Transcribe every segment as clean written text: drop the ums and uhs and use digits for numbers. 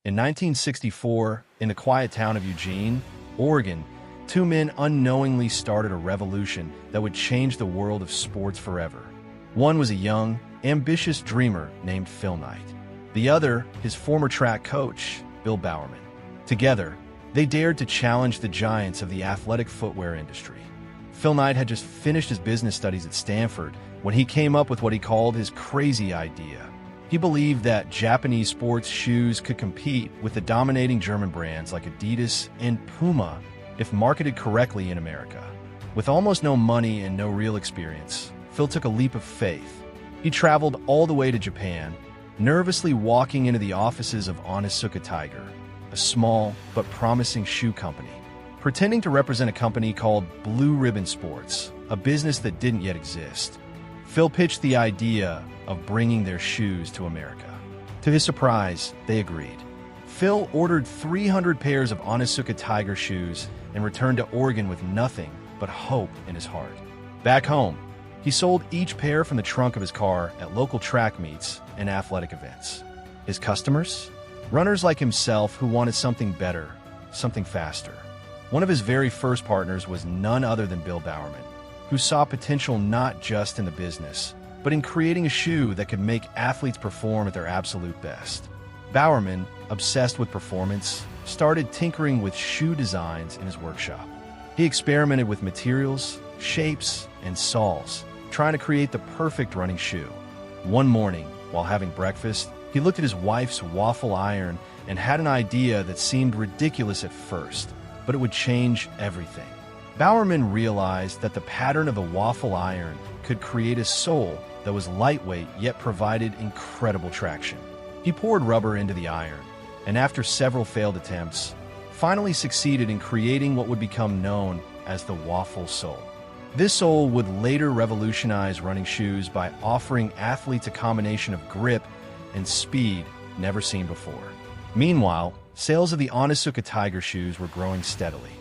In 1964, in the quiet town of Eugene, Oregon, two men unknowingly started a revolution that would change the world of sports forever. One was a young, ambitious dreamer named Phil Knight. The other, his former track coach, Bill Bowerman. Together, they dared to challenge the giants of the athletic footwear industry. Phil Knight had just finished his business studies at Stanford when he came up with what he called his crazy idea. He believed that Japanese sports shoes could compete with the dominating German brands like Adidas and Puma if marketed correctly in America. With almost no money and no real experience, Phil took a leap of faith. He traveled all the way to Japan, nervously walking into the offices of Onitsuka Tiger, a small but promising shoe company, pretending to represent a company called Blue Ribbon Sports, a business that didn't yet exist. Phil pitched the idea of bringing their shoes to America. To his surprise, they agreed. Phil ordered 300 pairs of Onitsuka Tiger shoes and returned to Oregon with nothing but hope in his heart. Back home, he sold each pair from the trunk of his car at local track meets and athletic events. His customers? Runners like himself who wanted something better, something faster. One of his very first partners was none other than Bill Bowerman, who saw potential not just in the business, but in creating a shoe that could make athletes perform at their absolute best. Bowerman, obsessed with performance, started tinkering with shoe designs in his workshop. He experimented with materials, shapes, and soles, trying to create the perfect running shoe. One morning, while having breakfast, he looked at his wife's waffle iron and had an idea that seemed ridiculous at first, but it would change everything. Bowerman realized that the pattern of a waffle iron could create a sole that was lightweight yet provided incredible traction. He poured rubber into the iron, and after several failed attempts, finally succeeded in creating what would become known as the waffle sole. This sole would later revolutionize running shoes by offering athletes a combination of grip and speed never seen before. Meanwhile, sales of the Onitsuka Tiger shoes were growing steadily.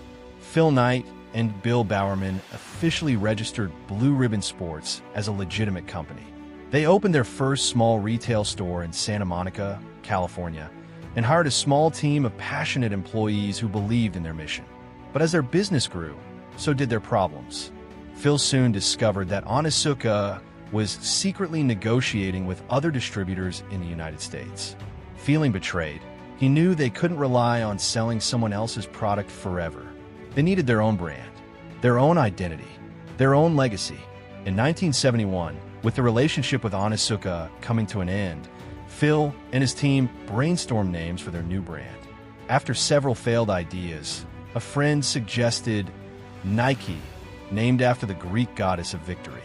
Phil Knight and Bill Bowerman officially registered Blue Ribbon Sports as a legitimate company. They opened their first small retail store in Santa Monica, California, and hired a small team of passionate employees who believed in their mission. But as their business grew, so did their problems. Phil soon discovered that Onitsuka was secretly negotiating with other distributors in the United States. Feeling betrayed, he knew they couldn't rely on selling someone else's product forever. They needed their own brand, their own identity, their own legacy. In 1971, with the relationship with Onitsuka coming to an end, Phil and his team brainstormed names for their new brand. After several failed ideas, a friend suggested Nike, named after the Greek goddess of victory.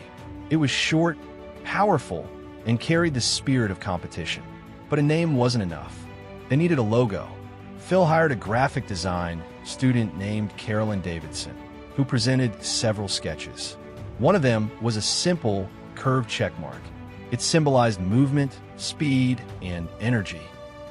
It was short, powerful, and carried the spirit of competition. But a name wasn't enough. They needed a logo. Phil hired a graphic design student named Carolyn Davidson, who presented several sketches. One of them was a simple, curved checkmark. It symbolized movement, speed, and energy.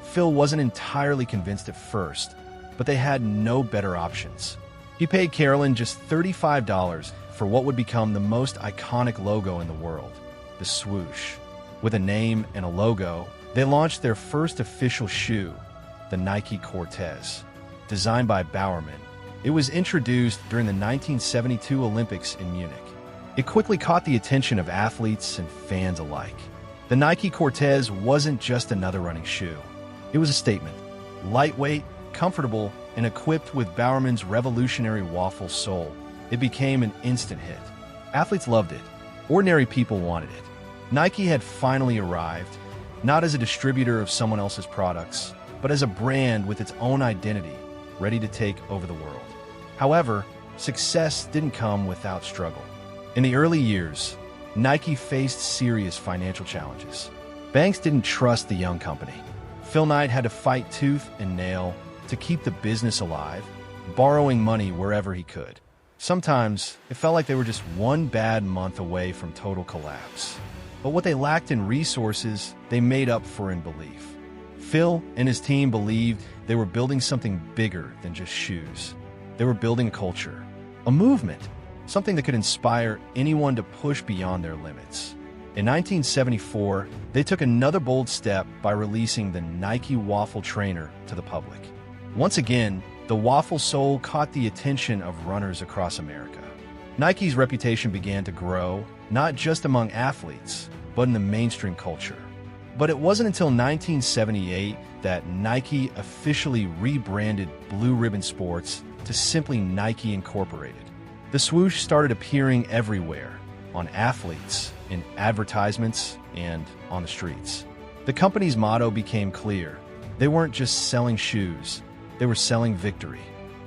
Phil wasn't entirely convinced at first, but they had no better options. He paid Carolyn just $35 for what would become the most iconic logo in the world, the swoosh. With a name and a logo, they launched their first official shoe, the Nike Cortez. Designed by Bowerman, it was introduced during the 1972 Olympics in Munich. It quickly caught the attention of athletes and fans alike. The Nike Cortez wasn't just another running shoe. It was a statement. Lightweight, comfortable, and equipped with Bowerman's revolutionary waffle sole, it became an instant hit. Athletes loved it. Ordinary people wanted it. Nike had finally arrived, not as a distributor of someone else's products, but as a brand with its own identity, ready to take over the world. However, success didn't come without struggle. In the early years, Nike faced serious financial challenges. Banks didn't trust the young company. Phil Knight had to fight tooth and nail to keep the business alive, borrowing money wherever he could. Sometimes, it felt like they were just one bad month away from total collapse. But what they lacked in resources, they made up for in belief. Phil and his team believed they were building something bigger than just shoes. They were building a culture, a movement, something that could inspire anyone to push beyond their limits. In 1974, they took another bold step by releasing the Nike Waffle Trainer to the public. Once again, the waffle sole caught the attention of runners across America. Nike's reputation began to grow, not just among athletes, but in the mainstream culture. But it wasn't until 1978 that Nike officially rebranded Blue Ribbon Sports to simply Nike Incorporated. The swoosh started appearing everywhere, on athletes, in advertisements, and on the streets. The company's motto became clear. They weren't just selling shoes, they were selling victory.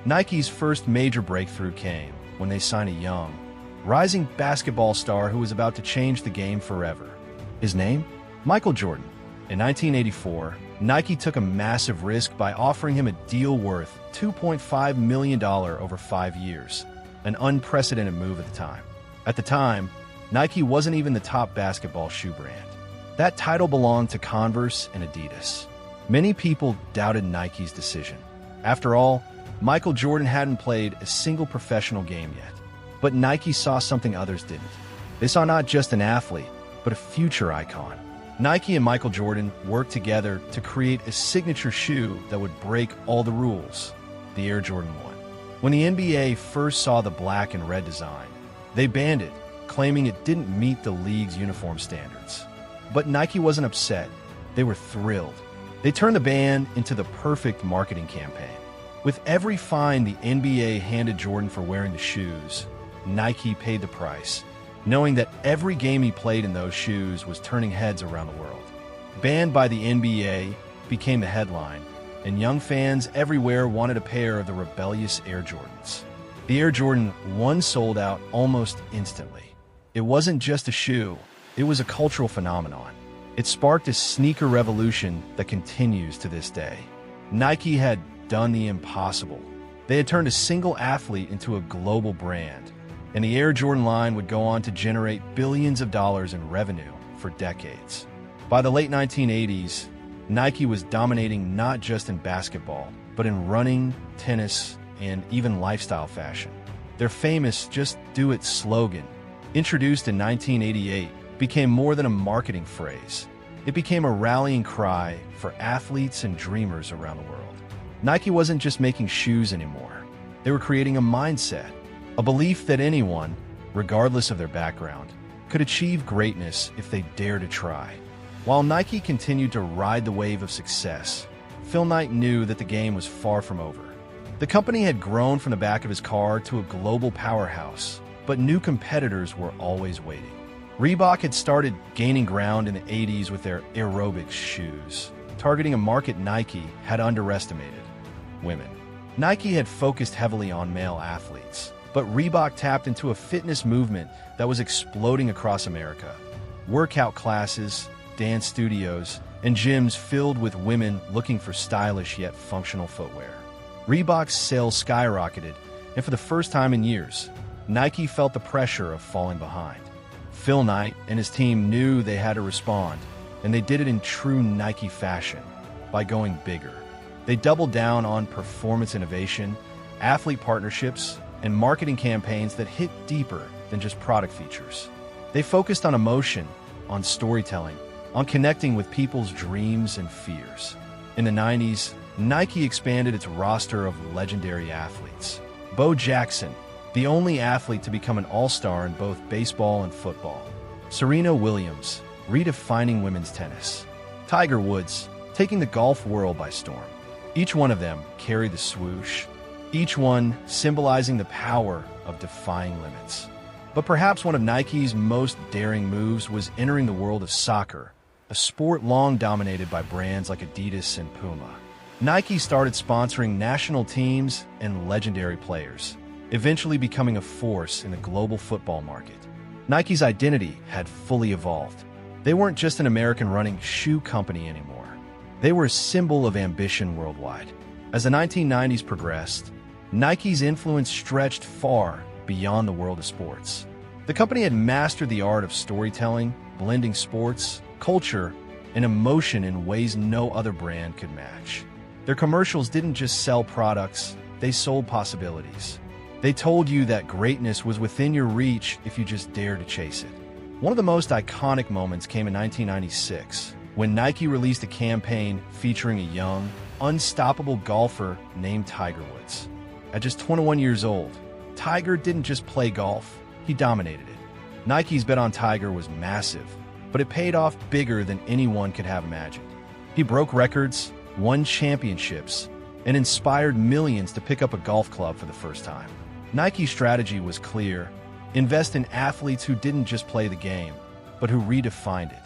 Nike's first major breakthrough came when they signed a young, rising basketball star who was about to change the game forever. His name? Michael Jordan. In 1984, Nike took a massive risk by offering him a deal worth $2.5 million over 5 years, an unprecedented move at the time. At the time, Nike wasn't even the top basketball shoe brand. That title belonged to Converse and Adidas. Many people doubted Nike's decision. After all, Michael Jordan hadn't played a single professional game yet. But Nike saw something others didn't. They saw not just an athlete, but a future icon. Nike and Michael Jordan worked together to create a signature shoe that would break all the rules, the Air Jordan 1. When the NBA first saw the black and red design, they banned it, claiming it didn't meet the league's uniform standards. But Nike wasn't upset. They were thrilled. They turned the ban into the perfect marketing campaign. With every fine the NBA handed Jordan for wearing the shoes, Nike paid the price, knowing that every game he played in those shoes was turning heads around the world. Banned by the NBA became the headline, and young fans everywhere wanted a pair of the rebellious Air Jordans. The Air Jordan 1 sold out almost instantly. It wasn't just a shoe, it was a cultural phenomenon. It sparked a sneaker revolution that continues to this day. Nike had done the impossible. They had turned a single athlete into a global brand, and the Air Jordan line would go on to generate billions of dollars in revenue for decades. By the late 1980s, Nike was dominating not just in basketball, but in running, tennis, and even lifestyle fashion. Their famous "Just Do It" slogan, introduced in 1988, became more than a marketing phrase. It became a rallying cry for athletes and dreamers around the world. Nike wasn't just making shoes anymore. They were creating a mindset, a belief that anyone, regardless of their background, could achieve greatness if they dared to try. While Nike continued to ride the wave of success, Phil Knight knew that the game was far from over. The company had grown from the back of his car to a global powerhouse, but new competitors were always waiting. Reebok had started gaining ground in the 80s with their aerobics shoes, targeting a market Nike had underestimated: women. Nike had focused heavily on male athletes, but Reebok tapped into a fitness movement that was exploding across America. Workout classes, dance studios, and gyms filled with women looking for stylish yet functional footwear. Reebok's sales skyrocketed, and for the first time in years, Nike felt the pressure of falling behind. Phil Knight and his team knew they had to respond, and they did it in true Nike fashion, by going bigger. They doubled down on performance innovation, athlete partnerships, and marketing campaigns that hit deeper than just product features. They focused on emotion, on storytelling, on connecting with people's dreams and fears. In the 90s, Nike expanded its roster of legendary athletes. Bo Jackson, the only athlete to become an all-star in both baseball and football. Serena Williams, redefining women's tennis. Tiger Woods, taking the golf world by storm. Each one of them carried the swoosh, each one symbolizing the power of defying limits. But perhaps one of Nike's most daring moves was entering the world of soccer, a sport long dominated by brands like Adidas and Puma. Nike started sponsoring national teams and legendary players, eventually becoming a force in the global football market. Nike's identity had fully evolved. They weren't just an American running shoe company anymore. They were a symbol of ambition worldwide. As the 1990s progressed, Nike's influence stretched far beyond the world of sports. The company had mastered the art of storytelling, blending sports, culture, and emotion in ways no other brand could match. Their commercials didn't just sell products, they sold possibilities. They told you that greatness was within your reach if you just dared to chase it. One of the most iconic moments came in 1996, when Nike released a campaign featuring a young, unstoppable golfer named Tiger Woods. At just 21 years old, Tiger didn't just play golf, he dominated it. Nike's bet on Tiger was massive, but it paid off bigger than anyone could have imagined. He broke records, won championships, and inspired millions to pick up a golf club for the first time. Nike's strategy was clear: invest in athletes who didn't just play the game, but who redefined it.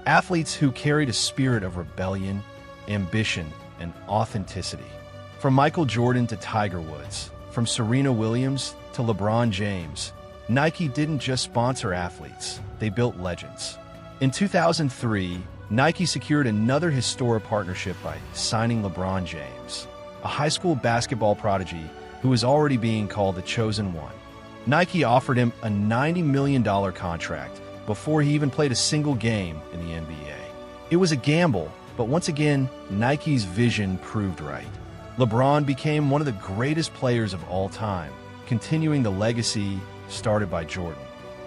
Athletes who carried a spirit of rebellion, ambition, and authenticity. From Michael Jordan to Tiger Woods, from Serena Williams to LeBron James, Nike didn't just sponsor athletes, they built legends. In 2003, Nike secured another historic partnership by signing LeBron James, a high school basketball prodigy who was already being called the Chosen One. Nike offered him a $90 million contract before he even played a single game in the NBA. It was a gamble, but once again, Nike's vision proved right. LeBron became one of the greatest players of all time, continuing the legacy started by Jordan.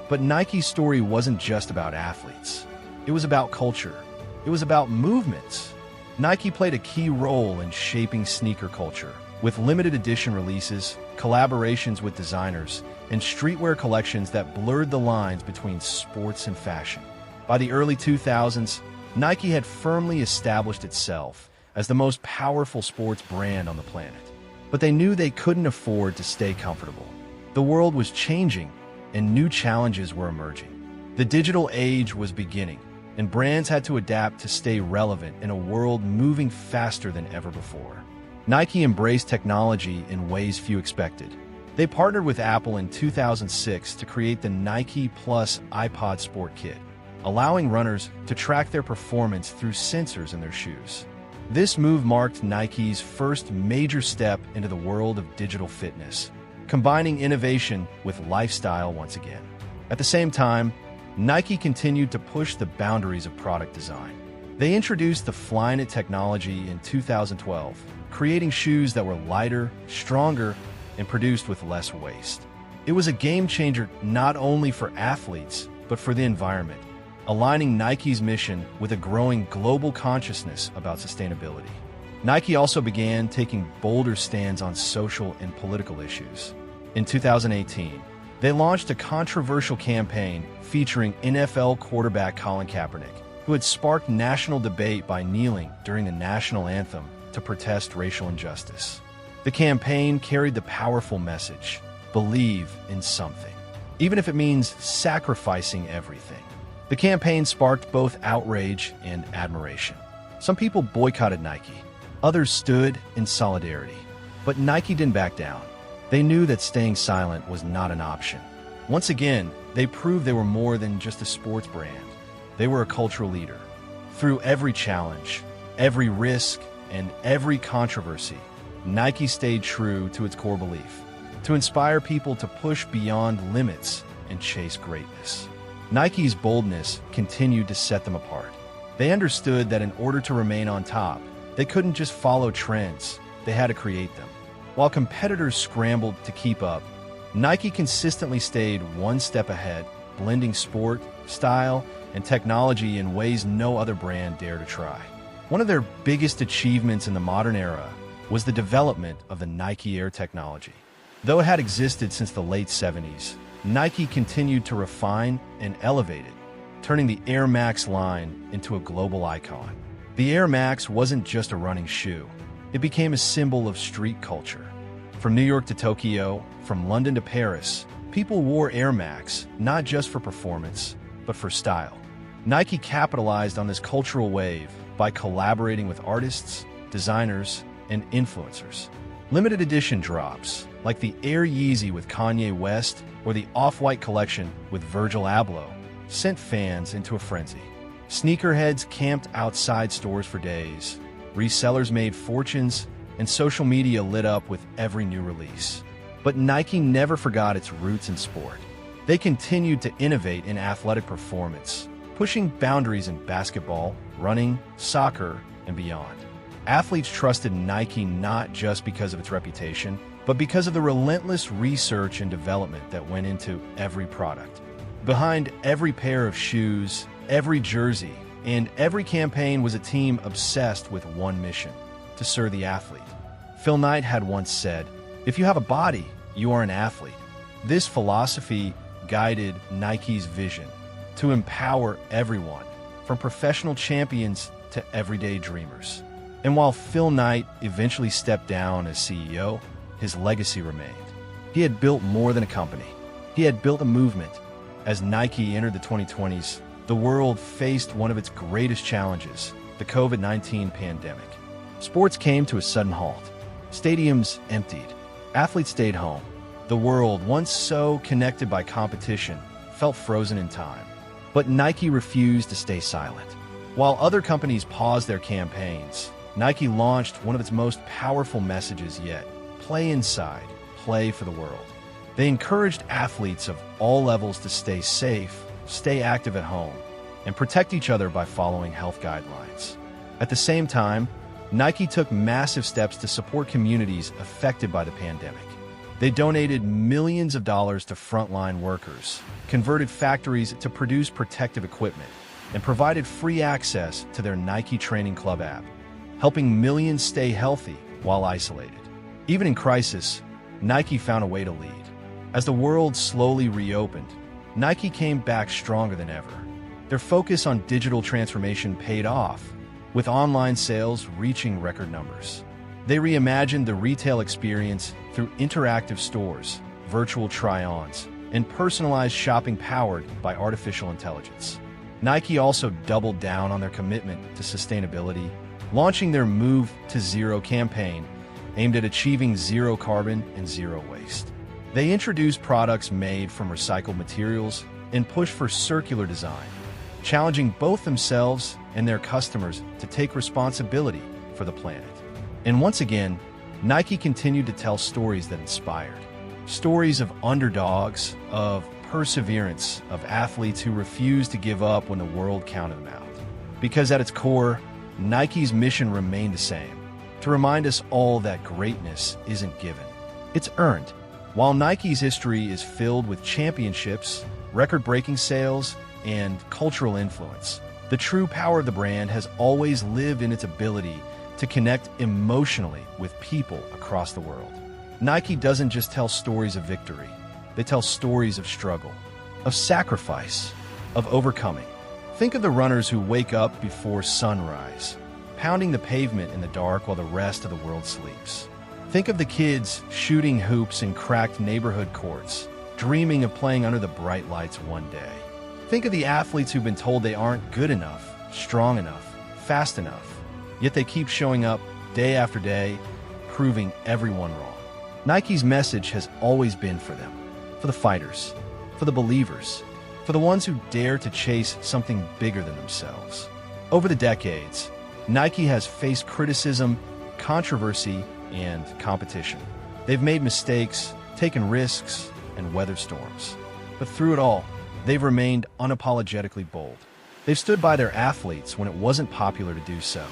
But Nike's story wasn't just about athletes. It was about culture. It was about movements. Nike played a key role in shaping sneaker culture, with limited edition releases, collaborations with designers, and streetwear collections that blurred the lines between sports and fashion. By the early 2000s, Nike had firmly established itself as the most powerful sports brand on the planet. But they knew they couldn't afford to stay comfortable. The world was changing, and new challenges were emerging. The digital age was beginning, and brands had to adapt to stay relevant in a world moving faster than ever before. Nike embraced technology in ways few expected. They partnered with Apple in 2006 to create the Nike Plus iPod Sport Kit, allowing runners to track their performance through sensors in their shoes. This move marked Nike's first major step into the world of digital fitness, combining innovation with lifestyle once again. At the same time, Nike continued to push the boundaries of product design. They introduced the Flyknit technology in 2012, creating shoes that were lighter, stronger, and produced with less waste. It was a game changer not only for athletes, but for the environment, aligning Nike's mission with a growing global consciousness about sustainability. Nike also began taking bolder stands on social and political issues. In 2018, they launched a controversial campaign featuring NFL quarterback Colin Kaepernick, who had sparked national debate by kneeling during the national anthem to protest racial injustice. The campaign carried the powerful message: believe in something, even if it means sacrificing everything. The campaign sparked both outrage and admiration. Some people boycotted Nike. Others stood in solidarity. But Nike didn't back down. They knew that staying silent was not an option. Once again, they proved they were more than just a sports brand. They were a cultural leader. Through every challenge, every risk, and every controversy, Nike stayed true to its core belief: to inspire people to push beyond limits and chase greatness. Nike's boldness continued to set them apart. They understood that in order to remain on top, they couldn't just follow trends, they had to create them. While competitors scrambled to keep up, Nike consistently stayed one step ahead, blending sport, style, and technology in ways no other brand dared to try. One of their biggest achievements in the modern era was the development of the Nike Air technology. Though it had existed since the late 70s, Nike continued to refine and elevate it, turning the Air Max line into a global icon. The Air Max wasn't just a running shoe. It became a symbol of street culture. From New York to Tokyo, from London to Paris, people wore Air Max not just for performance, but for style. Nike capitalized on this cultural wave by collaborating with artists, designers, and influencers. Limited edition drops, like the Air Yeezy with Kanye West or the Off-White collection with Virgil Abloh, sent fans into a frenzy. Sneakerheads camped outside stores for days, resellers made fortunes, and social media lit up with every new release. But Nike never forgot its roots in sport. They continued to innovate in athletic performance, pushing boundaries in basketball, running, soccer, and beyond. Athletes trusted Nike not just because of its reputation, but because of the relentless research and development that went into every product. Behind every pair of shoes, every jersey, and every campaign was a team obsessed with one mission: to serve the athlete. Phil Knight had once said, "If you have a body, you are an athlete." This philosophy guided Nike's vision to empower everyone, from professional champions to everyday dreamers. And while Phil Knight eventually stepped down as CEO, his legacy remained. He had built more than a company. He had built a movement. As Nike entered the 2020s, the world faced one of its greatest challenges, the COVID-19 pandemic. Sports came to a sudden halt. Stadiums emptied. Athletes stayed home. The world, once so connected by competition, felt frozen in time. But Nike refused to stay silent. While other companies paused their campaigns, Nike launched one of its most powerful messages yet: play inside, play for the world. They encouraged athletes of all levels to stay safe, stay active at home, and protect each other by following health guidelines. At the same time, Nike took massive steps to support communities affected by the pandemic. They donated millions of dollars to frontline workers, converted factories to produce protective equipment, and provided free access to their Nike Training Club app, helping millions stay healthy while isolated. Even in crisis, Nike found a way to lead. As the world slowly reopened, Nike came back stronger than ever. Their focus on digital transformation paid off, with online sales reaching record numbers. They reimagined the retail experience through interactive stores, virtual try-ons, and personalized shopping powered by artificial intelligence. Nike also doubled down on their commitment to sustainability, launching their Move to Zero campaign aimed at achieving zero carbon and zero waste. They introduced products made from recycled materials and pushed for circular design, challenging both themselves and their customers to take responsibility for the planet. And once again, Nike continued to tell stories that inspired. Stories of underdogs, of perseverance, of athletes who refused to give up when the world counted them out. Because at its core, Nike's mission remained the same: to remind us all that greatness isn't given, it's earned. While Nike's history is filled with championships, record-breaking sales, and cultural influence, the true power of the brand has always lived in its ability to connect emotionally with people across the world. Nike doesn't just tell stories of victory, they tell stories of struggle, of sacrifice, of overcoming. Think of the runners who wake up before sunrise, pounding the pavement in the dark while the rest of the world sleeps. Think of the kids shooting hoops in cracked neighborhood courts, dreaming of playing under the bright lights one day. Think of the athletes who've been told they aren't good enough, strong enough, fast enough, yet they keep showing up day after day, proving everyone wrong. Nike's message has always been for them, for the fighters, for the believers, for the ones who dare to chase something bigger than themselves. Over the decades, Nike has faced criticism, controversy, and competition. They've made mistakes, taken risks, and weathered storms. But through it all, they've remained unapologetically bold. They've stood by their athletes when it wasn't popular to do so.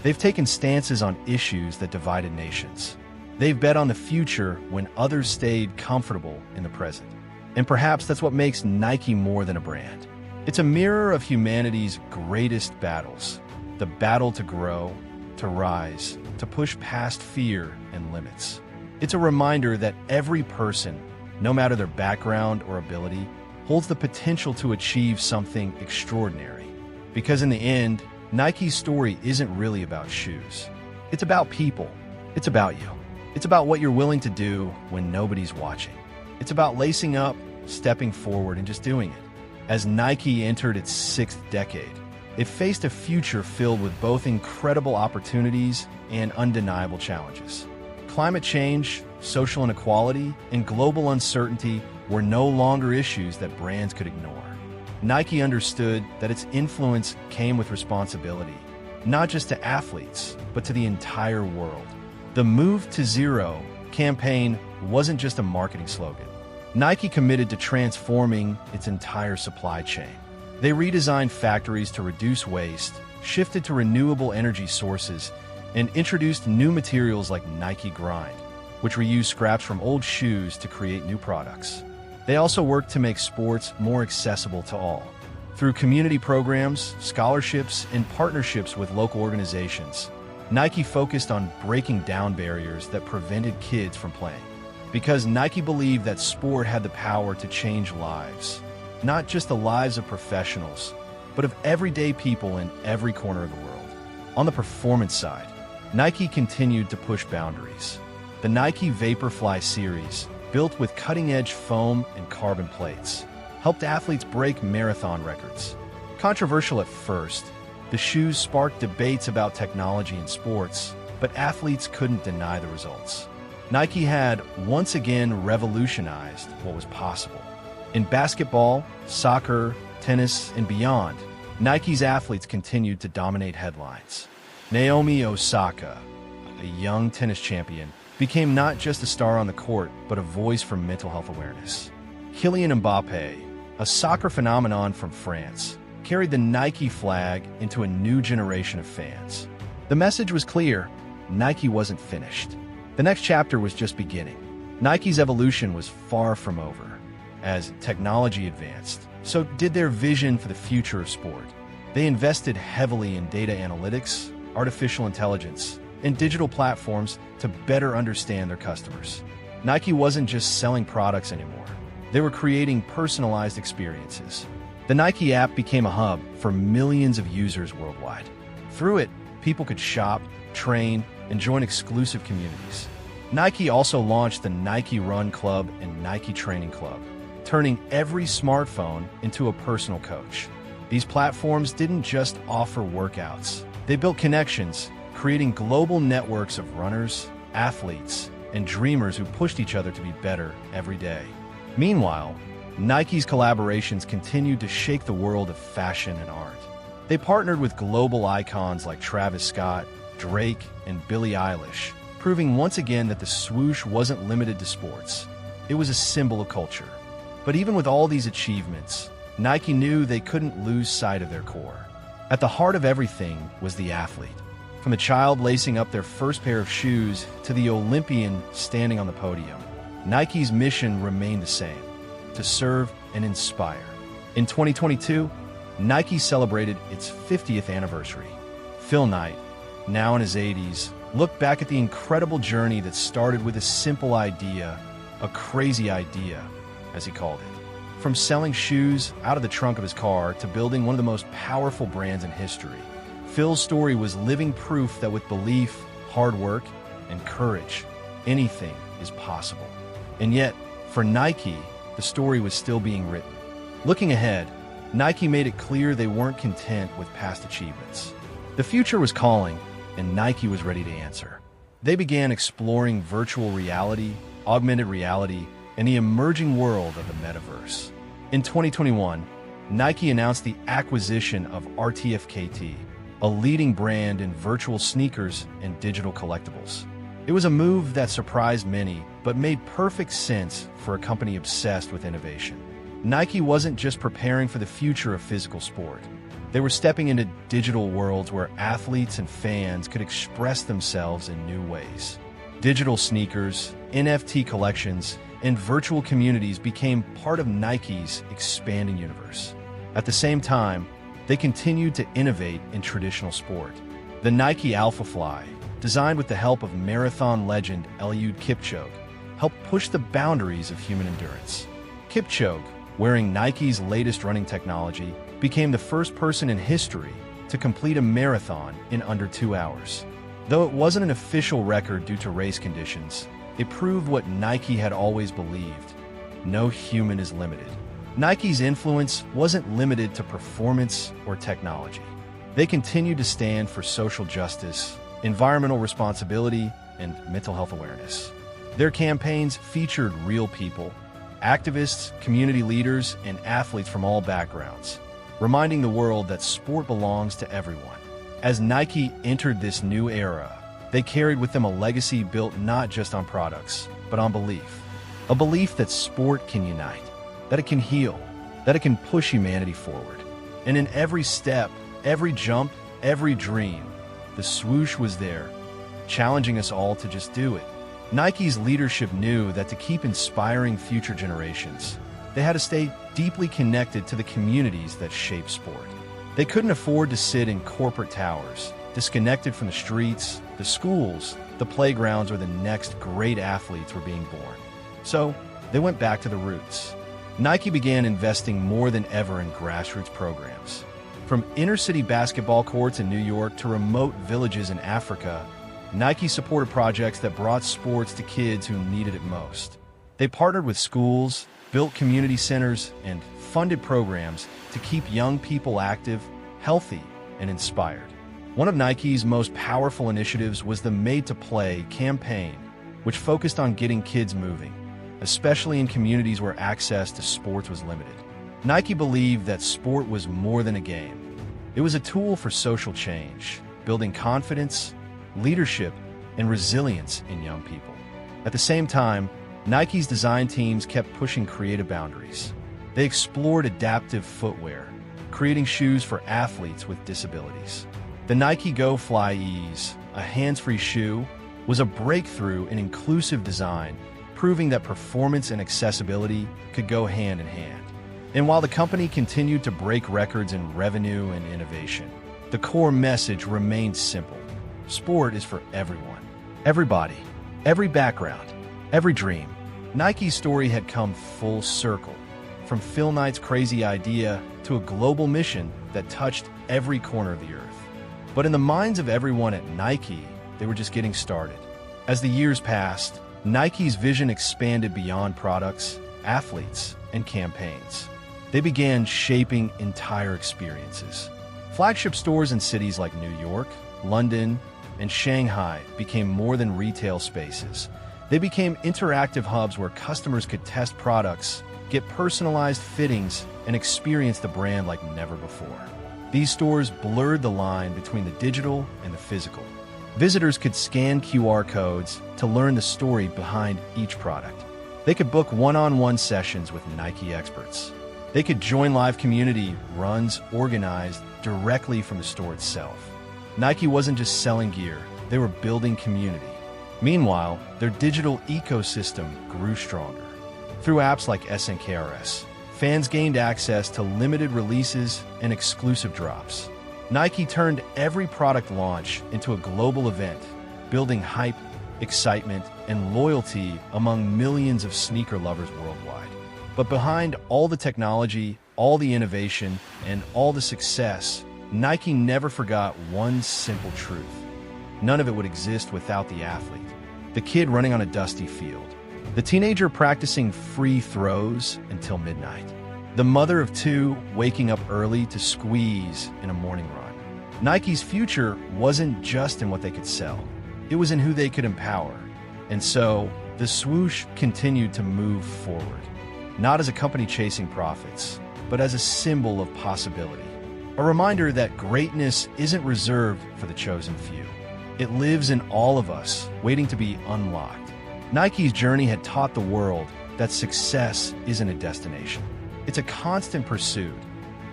They've taken stances on issues that divided nations. They've bet on the future when others stayed comfortable in the present. And perhaps that's what makes Nike more than a brand. It's a mirror of humanity's greatest battles: the battle to grow, to rise, to push past fear and limits. It's a reminder that every person, no matter their background or ability, holds the potential to achieve something extraordinary. Because in the end, Nike's story isn't really about shoes. It's about people. It's about you. It's about what you're willing to do when nobody's watching. It's about lacing up, stepping forward, and just doing it. As Nike entered its 6th decade, it faced a future filled with both incredible opportunities and undeniable challenges. Climate change, social inequality, and global uncertainty were no longer issues that brands could ignore. Nike understood that its influence came with responsibility, not just to athletes, but to the entire world. The Move to Zero campaign wasn't just a marketing slogan. Nike committed to transforming its entire supply chain. They redesigned factories to reduce waste, shifted to renewable energy sources, and introduced new materials like Nike Grind, which reuse scraps from old shoes to create new products. They also worked to make sports more accessible to all. Through community programs, scholarships, and partnerships with local organizations, Nike focused on breaking down barriers that prevented kids from playing. Because Nike believed that sport had the power to change lives, not just the lives of professionals, but of everyday people in every corner of the world. On the performance side, Nike continued to push boundaries. The Nike Vaporfly series, built with cutting-edge foam and carbon plates, helped athletes break marathon records. Controversial at first, the shoes sparked debates about technology in sports, but athletes couldn't deny the results. Nike had once again revolutionized what was possible. In basketball, soccer, tennis, and beyond, Nike's athletes continued to dominate headlines. Naomi Osaka, a young tennis champion, became not just a star on the court, but a voice for mental health awareness. Kylian Mbappé, a soccer phenomenon from France, carried the Nike flag into a new generation of fans. The message was clear: Nike wasn't finished. The next chapter was just beginning. Nike's evolution was far from over. As technology advanced, so did their vision for the future of sport. They invested heavily in data analytics, artificial intelligence, and digital platforms to better understand their customers. Nike wasn't just selling products anymore. They were creating personalized experiences. The Nike app became a hub for millions of users worldwide. Through it, people could shop, train, and join exclusive communities. Nike also launched the Nike Run Club and Nike Training Club, turning every smartphone into a personal coach. These platforms didn't just offer workouts. They built connections, creating global networks of runners, athletes, and dreamers who pushed each other to be better every day. Meanwhile, Nike's collaborations continued to shake the world of fashion and art. They partnered with global icons like Travis Scott, Drake, and Billie Eilish, proving once again that the swoosh wasn't limited to sports. It was a symbol of culture. But even with all these achievements, Nike knew they couldn't lose sight of their core. At the heart of everything was the athlete. From the child lacing up their first pair of shoes to the Olympian standing on the podium, Nike's mission remained the same: to serve and inspire. In 2022, Nike celebrated its 50th anniversary. Phil Knight, now in his 80s, looked back at the incredible journey that started with a simple idea, a crazy idea, as he called it. From selling shoes out of the trunk of his car to building one of the most powerful brands in history, Phil's story was living proof that with belief, hard work, and courage, anything is possible. And yet, for Nike, the story was still being written. Looking ahead, Nike made it clear they weren't content with past achievements. The future was calling, and Nike was ready to answer. They began exploring virtual reality, augmented reality, and the emerging world of the metaverse. In 2021, Nike announced the acquisition of RTFKT, a leading brand in virtual sneakers and digital collectibles. It was a move that surprised many, but made perfect sense for a company obsessed with innovation. Nike wasn't just preparing for the future of physical sport. They were stepping into digital worlds where athletes and fans could express themselves in new ways. Digital sneakers, NFT collections, and virtual communities became part of Nike's expanding universe. At the same time, they continued to innovate in traditional sport. The Nike Alphafly, designed with the help of marathon legend Eliud Kipchoge, helped push the boundaries of human endurance. Kipchoge, wearing Nike's latest running technology, became the first person in history to complete a marathon in under 2 hours. Though it wasn't an official record due to race conditions, it proved what Nike had always believed: no human is limited. Nike's influence wasn't limited to performance or technology. They continued to stand for social justice, environmental responsibility, and mental health awareness. Their campaigns featured real people, activists, community leaders, and athletes from all backgrounds, reminding the world that sport belongs to everyone. As Nike entered this new era, they carried with them a legacy built not just on products, but on belief. A belief that sport can unite, that it can heal, that it can push humanity forward. And in every step, every jump, every dream, the swoosh was there, challenging us all to just do it. Nike's leadership knew that to keep inspiring future generations, they had to stay deeply connected to the communities that shape sport. They couldn't afford to sit in corporate towers, disconnected from the streets, the schools, the playgrounds, where the next great athletes were being born. So they went back to the roots. Nike began investing more than ever in grassroots programs. From inner-city basketball courts in New York to remote villages in Africa, Nike supported projects that brought sports to kids who needed it most. They partnered with schools, built community centers, and funded programs to keep young people active, healthy, and inspired. One of Nike's most powerful initiatives was the Made to Play campaign, which focused on getting kids moving, especially in communities where access to sports was limited. Nike believed that sport was more than a game. It was a tool for social change, building confidence, leadership, and resilience in young people. At the same time, Nike's design teams kept pushing creative boundaries. They explored adaptive footwear, creating shoes for athletes with disabilities. The Nike Go Fly Ease, a hands-free shoe, was a breakthrough in inclusive design, proving that performance and accessibility could go hand in hand. And while the company continued to break records in revenue and innovation, the core message remained simple. Sport is for everyone. Everybody. Every background. Every dream. Nike's story had come full circle, from Phil Knight's crazy idea to a global mission that touched every corner of the earth. But in the minds of everyone at Nike, they were just getting started. As the years passed, Nike's vision expanded beyond products, athletes, and campaigns. They began shaping entire experiences. Flagship stores in cities like New York, London, and Shanghai became more than retail spaces. They became interactive hubs where customers could test products, get personalized fittings, and experience the brand like never before. These stores blurred the line between the digital and the physical. Visitors could scan QR codes to learn the story behind each product. They could book one-on-one sessions with Nike experts. They could join live community runs organized directly from the store itself. Nike wasn't just selling gear, they were building community. Meanwhile, their digital ecosystem grew stronger. Through apps like SNKRS, fans gained access to limited releases and exclusive drops. Nike turned every product launch into a global event, building hype, excitement, and loyalty among millions of sneaker lovers worldwide. But behind all the technology, all the innovation, and all the success, Nike never forgot one simple truth. None of it would exist without the athlete. The kid running on a dusty field. The teenager practicing free throws until midnight. The mother of two waking up early to squeeze in a morning run. Nike's future wasn't just in what they could sell. It was in who they could empower. And so, the swoosh continued to move forward. Not as a company chasing profits, but as a symbol of possibility. A reminder that greatness isn't reserved for the chosen few. It lives in all of us, waiting to be unlocked. Nike's journey had taught the world that success isn't a destination. It's a constant pursuit,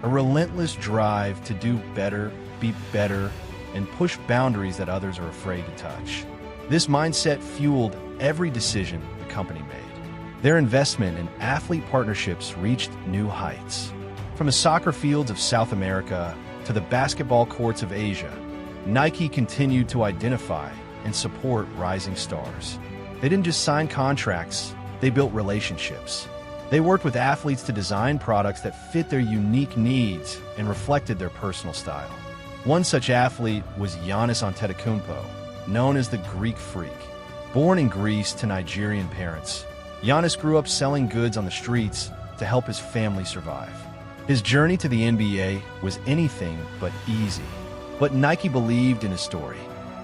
a relentless drive to do better, be better, and push boundaries that others are afraid to touch. This mindset fueled every decision the company made. Their investment in athlete partnerships reached new heights. From the soccer fields of South America to the basketball courts of Asia, Nike continued to identify and support rising stars. They didn't just sign contracts, they built relationships. They worked with athletes to design products that fit their unique needs and reflected their personal style. One such athlete was Giannis Antetokounmpo, known as the Greek Freak. Born in Greece to Nigerian parents, Giannis grew up selling goods on the streets to help his family survive. His journey to the NBA was anything but easy, but Nike believed in his story.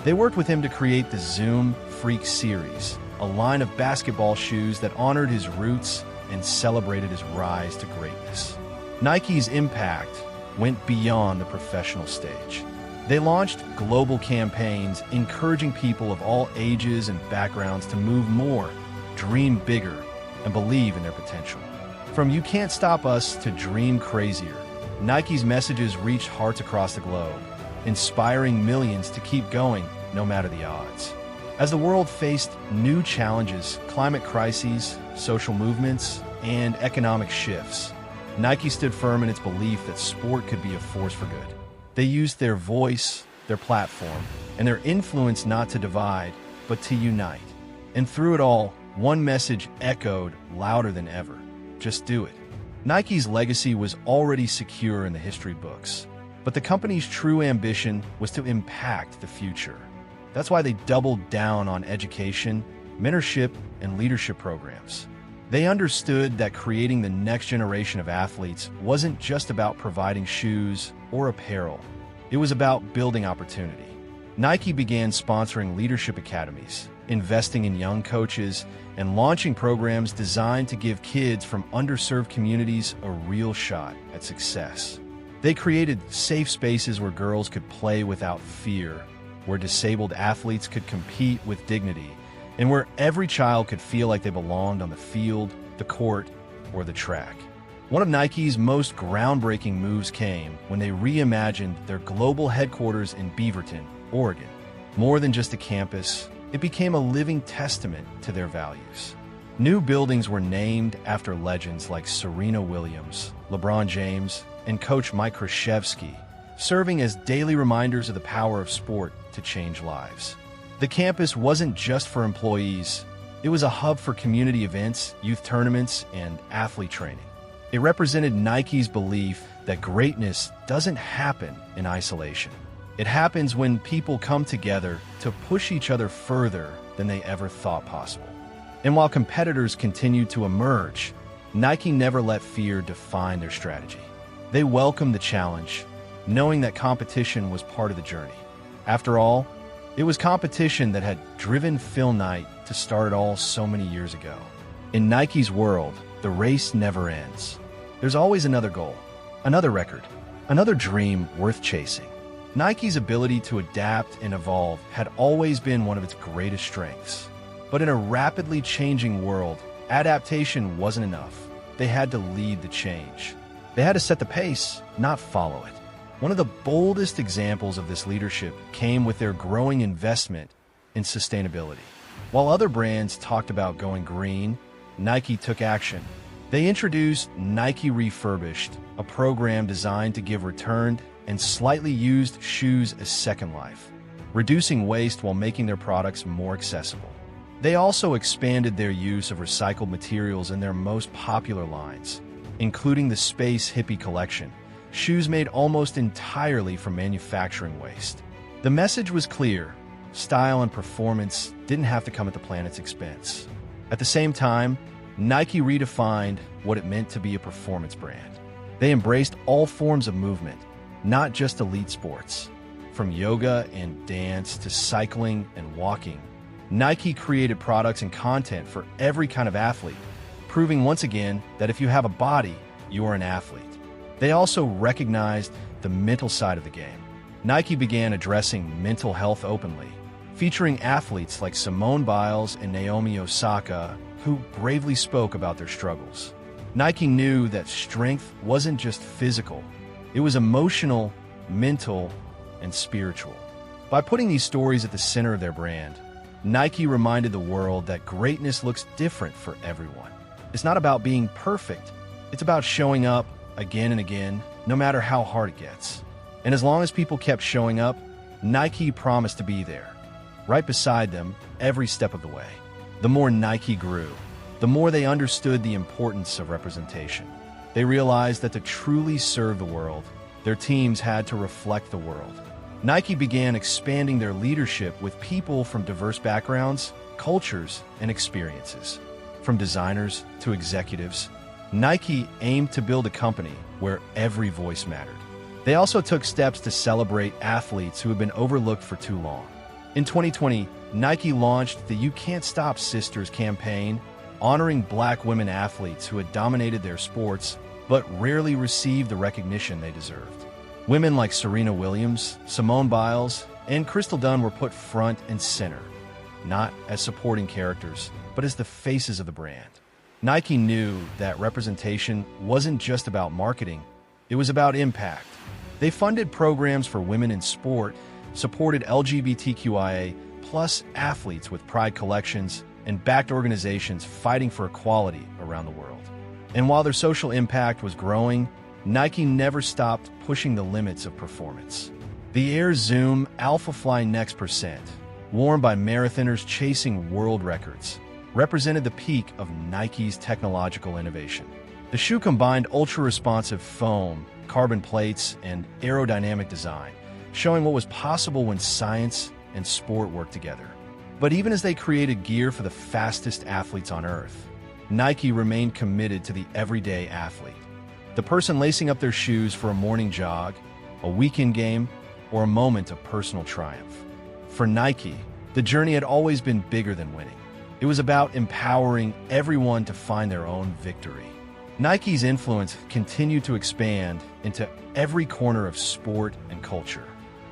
They worked with him to create the Zoom Freak series, a line of basketball shoes that honored his roots and celebrated his rise to greatness. Nike's impact went beyond the professional stage. They launched global campaigns encouraging people of all ages and backgrounds to move more, dream bigger, and believe in their potential. From "You can't stop us" to "Dream crazier," Nike's messages reached hearts across the globe, inspiring millions to keep going no matter the odds. As the world faced new challenges, climate crises, social movements, and economic shifts, Nike stood firm in its belief that sport could be a force for good. They used their voice, their platform, and their influence not to divide, but to unite. And through it all, one message echoed louder than ever: just do it. Nike's legacy was already secure in the history books, but the company's true ambition was to impact the future. That's why they doubled down on education, mentorship, and leadership programs. They understood that creating the next generation of athletes wasn't just about providing shoes or apparel. It was about building opportunity. Nike began sponsoring leadership academies, investing in young coaches, and launching programs designed to give kids from underserved communities a real shot at success. They created safe spaces where girls could play without fear, where disabled athletes could compete with dignity, and where every child could feel like they belonged on the field, the court, or the track. One of Nike's most groundbreaking moves came when they reimagined their global headquarters in Beaverton, Oregon. More than just a campus, it became a living testament to their values. New buildings were named after legends like Serena Williams, LeBron James, and coach Mike Krzyzewski, serving as daily reminders of the power of sport to change lives. The campus wasn't just for employees. It was a hub for community events, youth tournaments, and athlete training. It represented Nike's belief that greatness doesn't happen in isolation. It happens when people come together to push each other further than they ever thought possible. And while competitors continued to emerge, Nike never let fear define their strategy. They welcomed the challenge, knowing that competition was part of the journey. After all, it was competition that had driven Phil Knight to start it all so many years ago. In Nike's world, the race never ends. There's always another goal, another record, another dream worth chasing. Nike's ability to adapt and evolve had always been one of its greatest strengths. But in a rapidly changing world, adaptation wasn't enough. They had to lead the change. They had to set the pace, not follow it. One of the boldest examples of this leadership came with their growing investment in sustainability. While other brands talked about going green, Nike took action. They introduced Nike Refurbished, a program designed to give returned and slightly used shoes a second life, reducing waste while making their products more accessible. They also expanded their use of recycled materials in their most popular lines, including the Space Hippie collection, shoes made almost entirely from manufacturing waste. The message was clear: style and performance didn't have to come at the planet's expense. At the same time, Nike redefined what it meant to be a performance brand. They embraced all forms of movement, not just elite sports. From yoga and dance to cycling and walking, Nike created products and content for every kind of athlete, proving once again that if you have a body, you are an athlete. They also recognized the mental side of the game. Nike began addressing mental health openly, featuring athletes like Simone Biles and Naomi Osaka, who bravely spoke about their struggles. Nike knew that strength wasn't just physical, it was emotional, mental, and spiritual. By putting these stories at the center of their brand, Nike reminded the world that greatness looks different for everyone. It's not about being perfect, it's about showing up again and again, no matter how hard it gets. And as long as people kept showing up, Nike promised to be there, right beside them, every step of the way. The more Nike grew, the more they understood the importance of representation. They realized that to truly serve the world, their teams had to reflect the world. Nike began expanding their leadership with people from diverse backgrounds, cultures, and experiences. From designers to executives, Nike aimed to build a company where every voice mattered. They also took steps to celebrate athletes who had been overlooked for too long. In 2020, Nike launched the You Can't Stop Sisters campaign, honoring Black women athletes who had dominated their sports but rarely received the recognition they deserved. Women like Serena Williams, Simone Biles, and Crystal Dunn were put front and center, not as supporting characters, but as the faces of the brand. Nike knew that representation wasn't just about marketing, it was about impact. They funded programs for women in sport, supported LGBTQIA+ athletes with pride collections, and backed organizations fighting for equality around the world. And while their social impact was growing, Nike never stopped pushing the limits of performance. The Air Zoom Alpha Fly Next Percent, worn by marathoners chasing world records, represented the peak of Nike's technological innovation. The shoe combined ultra-responsive foam, carbon plates, and aerodynamic design, showing what was possible when science and sport worked together. But even as they created gear for the fastest athletes on Earth, Nike remained committed to the everyday athlete. The person lacing up their shoes for a morning jog, a weekend game, or a moment of personal triumph. For Nike, the journey had always been bigger than winning. It was about empowering everyone to find their own victory. Nike's influence continued to expand into every corner of sport and culture.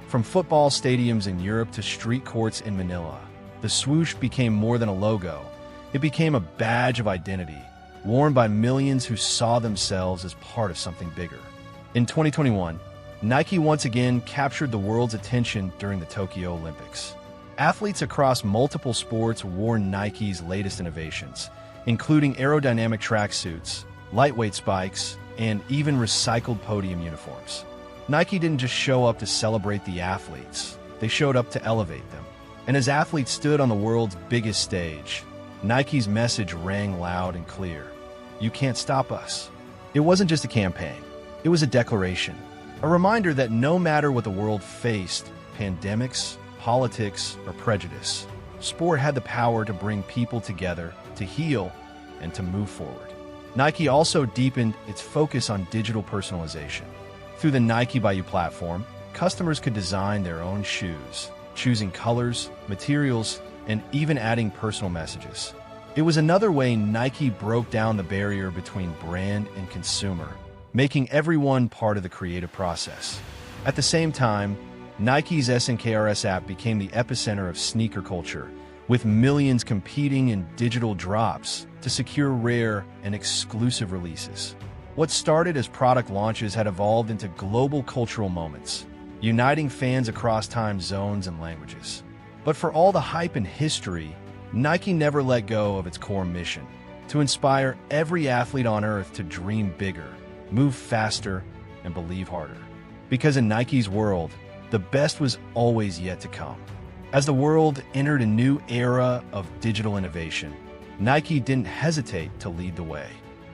From football stadiums in Europe to street courts in Manila, the swoosh became more than a logo. It became a badge of identity, worn by millions who saw themselves as part of something bigger. In 2021, Nike once again captured the world's attention during the Tokyo Olympics. Athletes across multiple sports wore Nike's latest innovations, including aerodynamic tracksuits, lightweight spikes, and even recycled podium uniforms. Nike didn't just show up to celebrate the athletes, they showed up to elevate them. And as athletes stood on the world's biggest stage, Nike's message rang loud and clear. You can't stop us. It wasn't just a campaign, it was a declaration. A reminder that no matter what the world faced, pandemics, politics, or prejudice, sport had the power to bring people together, to heal, and to move forward. Nike also deepened its focus on digital personalization. Through the Nike by You platform, customers could design their own shoes, choosing colors, materials, and even adding personal messages. It was another way Nike broke down the barrier between brand and consumer, making everyone part of the creative process. At the same time, Nike's SNKRS app became the epicenter of sneaker culture, with millions competing in digital drops to secure rare and exclusive releases. What started as product launches had evolved into global cultural moments, uniting fans across time zones and languages. But for all the hype and history, Nike never let go of its core mission: to inspire every athlete on Earth to dream bigger, move faster, and believe harder. Because in Nike's world, the best was always yet to come. As the world entered a new era of digital innovation, Nike didn't hesitate to lead the way.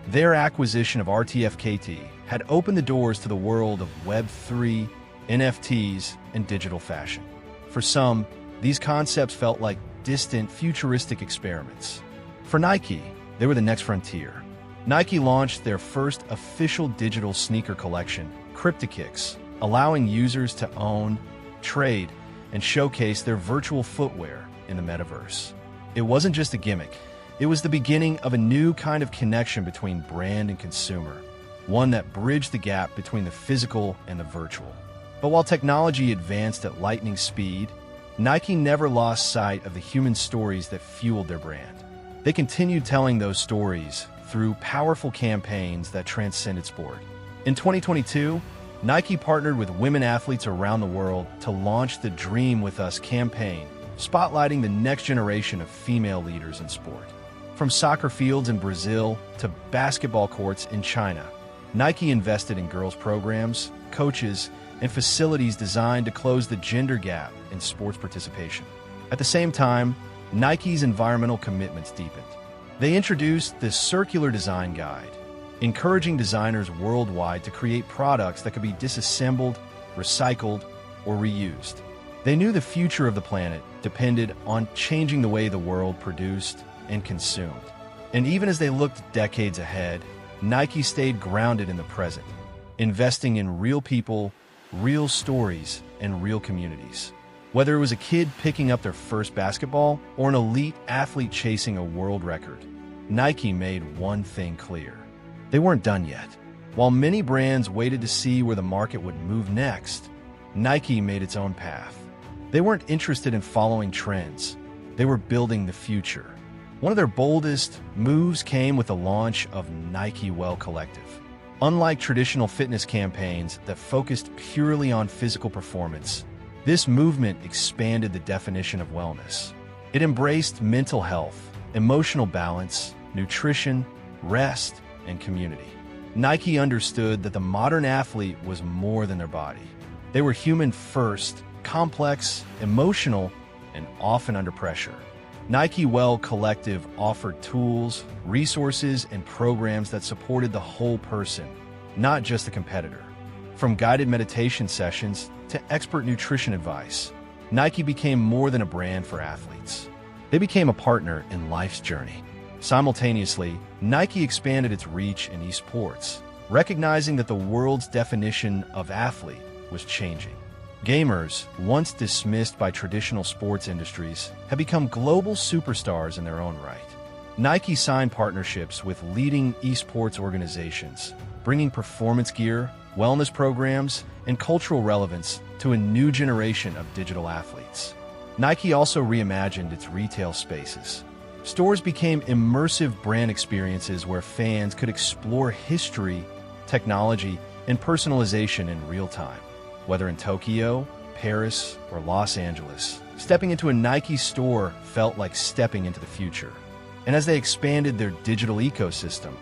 Their acquisition of RTFKT had opened the doors to the world of Web3, NFTs, and digital fashion. For some, these concepts felt like distant, futuristic experiments. For Nike, they were the next frontier. Nike launched their first official digital sneaker collection, CryptoKicks, allowing users to own, trade, and showcase their virtual footwear in the metaverse. It wasn't just a gimmick. It was the beginning of a new kind of connection between brand and consumer, one that bridged the gap between the physical and the virtual. But while technology advanced at lightning speed, Nike never lost sight of the human stories that fueled their brand. They continued telling those stories through powerful campaigns that transcended sport. In 2022, Nike partnered with women athletes around the world to launch the Dream With Us campaign, spotlighting the next generation of female leaders in sport. From soccer fields in Brazil to basketball courts in China, Nike invested in girls' programs, coaches, and facilities designed to close the gender gap in sports participation. At the same time, Nike's environmental commitments deepened. They introduced the Circular Design Guide, encouraging designers worldwide to create products that could be disassembled, recycled, or reused. They knew the future of the planet depended on changing the way the world produced and consumed. And even as they looked decades ahead, Nike stayed grounded in the present, investing in real people, real stories, and real communities. Whether it was a kid picking up their first basketball or an elite athlete chasing a world record, Nike made one thing clear: they weren't done yet. While many brands waited to see where the market would move next, Nike made its own path. They weren't interested in following trends. They were building the future. One of their boldest moves came with the launch of Nike Well Collective. Unlike traditional fitness campaigns that focused purely on physical performance, this movement expanded the definition of wellness. It embraced mental health, emotional balance, nutrition, rest, and community. Nike understood that the modern athlete was more than their body. They were human first, complex, emotional, and often under pressure. Nike Well Collective offered tools, resources, and programs that supported the whole person, not just the competitor. From guided meditation sessions to expert nutrition advice, Nike became more than a brand for athletes. They became a partner in life's journey. Simultaneously, Nike expanded its reach in esports, recognizing that the world's definition of athlete was changing. Gamers, once dismissed by traditional sports industries, have become global superstars in their own right. Nike signed partnerships with leading esports organizations, bringing performance gear, wellness programs, and cultural relevance to a new generation of digital athletes. Nike also reimagined its retail spaces. Stores became immersive brand experiences where fans could explore history, technology, and personalization in real time. Whether in Tokyo, Paris, or Los Angeles, stepping into a Nike store felt like stepping into the future. And as they expanded their digital ecosystem,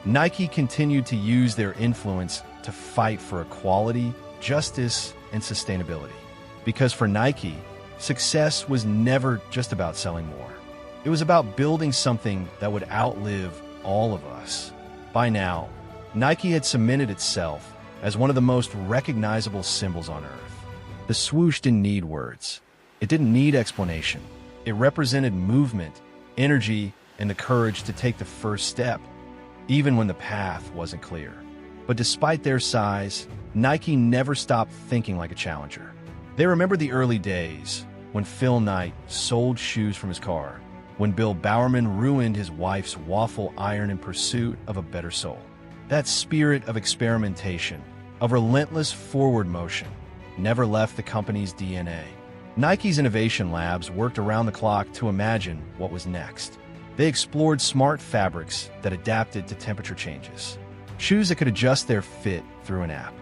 Nike continued to use their influence to fight for equality, justice, and sustainability. Because for Nike, success was never just about selling more. It was about building something that would outlive all of us. By now, Nike had cemented itself as one of the most recognizable symbols on Earth. The swoosh didn't need words. It didn't need explanation. It represented movement, energy, and the courage to take the first step, even when the path wasn't clear. But despite their size, Nike never stopped thinking like a challenger. They remembered the early days when Phil Knight sold shoes from his car, when Bill Bowerman ruined his wife's waffle iron in pursuit of a better soul. That spirit of experimentation, of relentless forward motion, never left the company's DNA. Nike's innovation labs worked around the clock to imagine what was next. They explored smart fabrics that adapted to temperature changes, shoes that could adjust their fit through an app,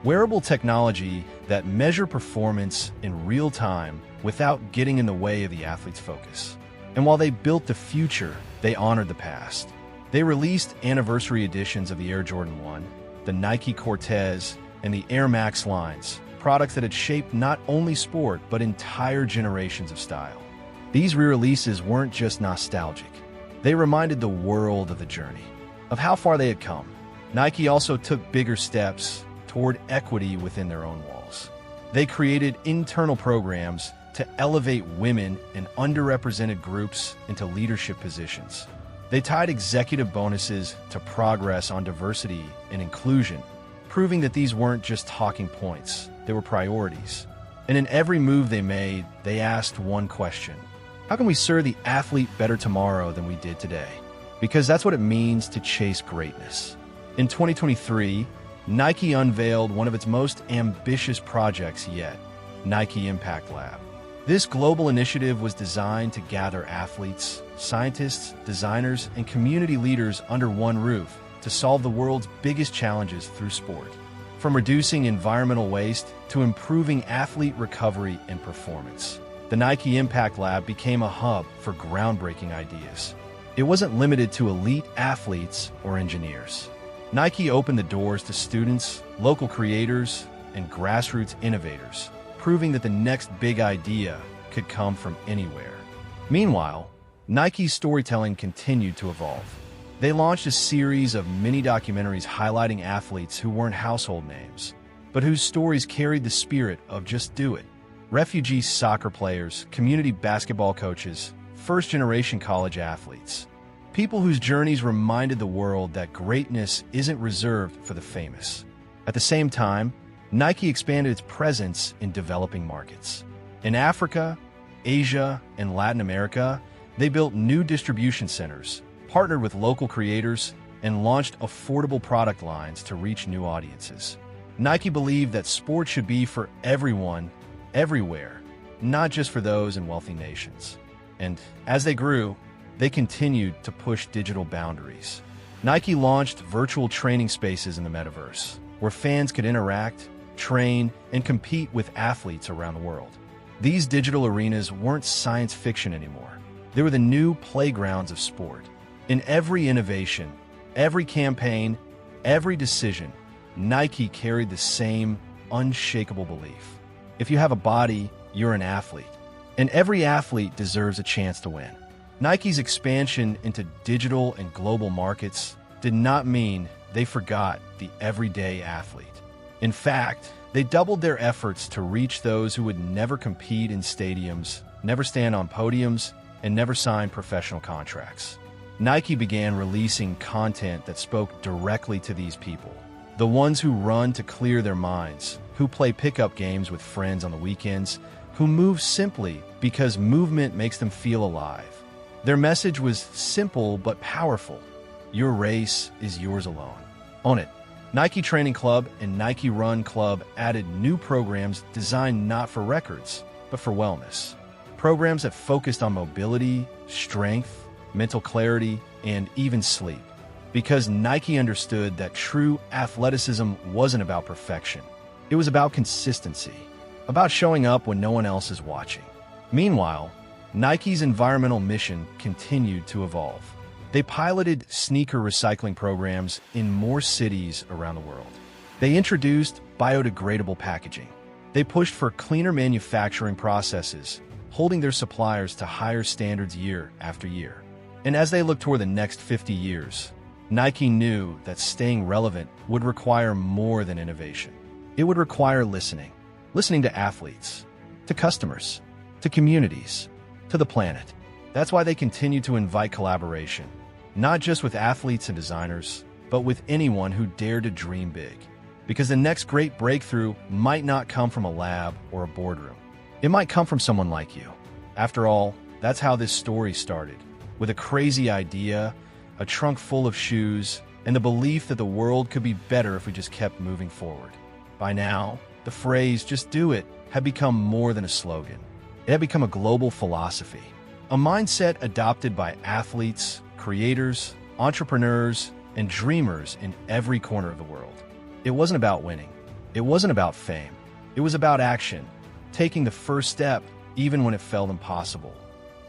wearable technology that measured performance in real time without getting in the way of the athlete's focus. And while they built the future, they honored the past. They released anniversary editions of the Air Jordan 1, the Nike Cortez, and the Air Max lines, products that had shaped not only sport but entire generations of style. These re-releases weren't just nostalgic. They reminded the world of the journey, of how far they had come. Nike also took bigger steps toward equity within their own walls. They created internal programs to elevate women and underrepresented groups into leadership positions. They tied executive bonuses to progress on diversity and inclusion, proving that these weren't just talking points, they were priorities. And in every move they made, they asked one question: how can we serve the athlete better tomorrow than we did today? Because that's what it means to chase greatness. In 2023, Nike unveiled one of its most ambitious projects yet, Nike Impact Lab. This global initiative was designed to gather athletes, scientists, designers, and community leaders under one roof to solve the world's biggest challenges through sport. From reducing environmental waste to improving athlete recovery and performance, the Nike Impact Lab became a hub for groundbreaking ideas. It wasn't limited to elite athletes or engineers. Nike opened the doors to students, local creators, and grassroots innovators, proving that the next big idea could come from anywhere. Meanwhile, Nike's storytelling continued to evolve. They launched a series of mini-documentaries highlighting athletes who weren't household names, but whose stories carried the spirit of just do it. Refugee soccer players, community basketball coaches, first-generation college athletes. People whose journeys reminded the world that greatness isn't reserved for the famous. At the same time, Nike expanded its presence in developing markets. In Africa, Asia, and Latin America, they built new distribution centers, partnered with local creators, and launched affordable product lines to reach new audiences. Nike believed that sport should be for everyone, everywhere, not just for those in wealthy nations. And as they grew, they continued to push digital boundaries. Nike launched virtual training spaces in the metaverse, where fans could interact, train, and compete with athletes around the world. These digital arenas weren't science fiction anymore. They were the new playgrounds of sport. In every innovation, Every campaign, every decision, Nike carried the same unshakable belief. If you have a body, you're an athlete. And every athlete deserves a chance to win. Nike's expansion into digital and global markets did not mean they forgot the everyday athlete. In fact, they doubled their efforts to reach those who would never compete in stadiums, never stand on podiums, and never sign professional contracts. Nike began releasing content that spoke directly to these people. The ones who run to clear their minds, who play pickup games with friends on the weekends, who move simply because movement makes them feel alive. Their message was simple but powerful. Your race is yours alone. Own it. Nike Training Club and Nike Run Club added new programs designed not for records, but for wellness. Programs that focused on mobility, strength, mental clarity, and even sleep. Because Nike understood that true athleticism wasn't about perfection. It was about consistency, about showing up when no one else is watching. Meanwhile, Nike's environmental mission continued to evolve. They piloted sneaker recycling programs in more cities around the world. They introduced biodegradable packaging. They pushed for cleaner manufacturing processes, holding their suppliers to higher standards year after year. And as they looked toward the next 50 years, Nike knew that staying relevant would require more than innovation. It would require listening to athletes, to customers, to communities, to the planet. That's why they continue to invite collaboration, not just with athletes and designers, but with anyone who dared to dream big. Because the next great breakthrough might not come from a lab or a boardroom. It might come from someone like you. After all, that's how this story started, with a crazy idea, a trunk full of shoes, and the belief that the world could be better if we just kept moving forward. By now, the phrase, "just do it," had become more than a slogan. It had become a global philosophy, a mindset adopted by athletes, creators, entrepreneurs, and dreamers in every corner of the world. It wasn't about winning. It wasn't about fame. It was about action, taking the first step even when it felt impossible.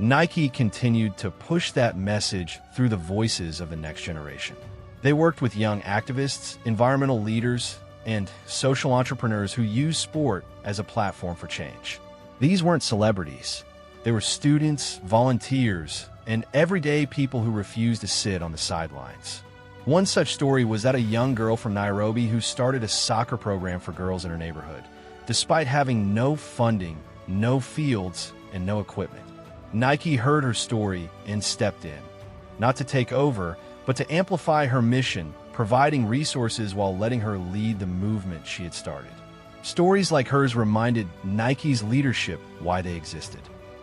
Nike continued to push that message through the voices of the next generation. They worked with young activists, environmental leaders, and social entrepreneurs who used sport as a platform for change. These weren't celebrities. They were students, volunteers, and everyday people who refused to sit on the sidelines. One such story was that a young girl from Nairobi who started a soccer program for girls in her neighborhood, despite having no funding, no fields, and no equipment. Nike heard her story and stepped in, not to take over, but to amplify her mission, providing resources while letting her lead the movement she had started. Stories like hers reminded Nike's leadership why they existed.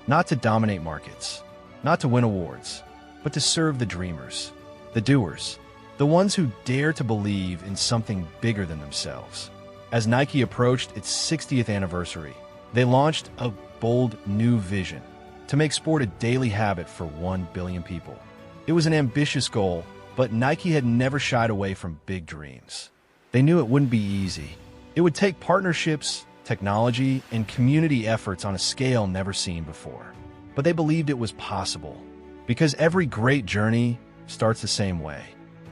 Not to dominate markets, not to win awards, but to serve the dreamers, the doers, the ones who dare to believe in something bigger than themselves. As Nike approached its 60th anniversary, they launched a bold new vision to make sport a daily habit for 1 billion people. It was an ambitious goal, but Nike had never shied away from big dreams. They knew it wouldn't be easy. It would take partnerships, technology, and community efforts on a scale never seen before. But they believed it was possible, because every great journey starts the same way,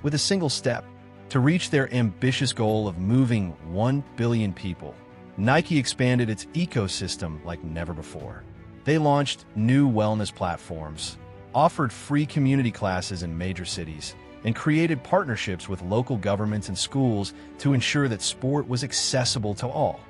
with a single step. To reach their ambitious goal of moving 1 billion people, Nike expanded its ecosystem like never before. They launched new wellness platforms, offered free community classes in major cities, and created partnerships with local governments and schools to ensure that sport was accessible to all.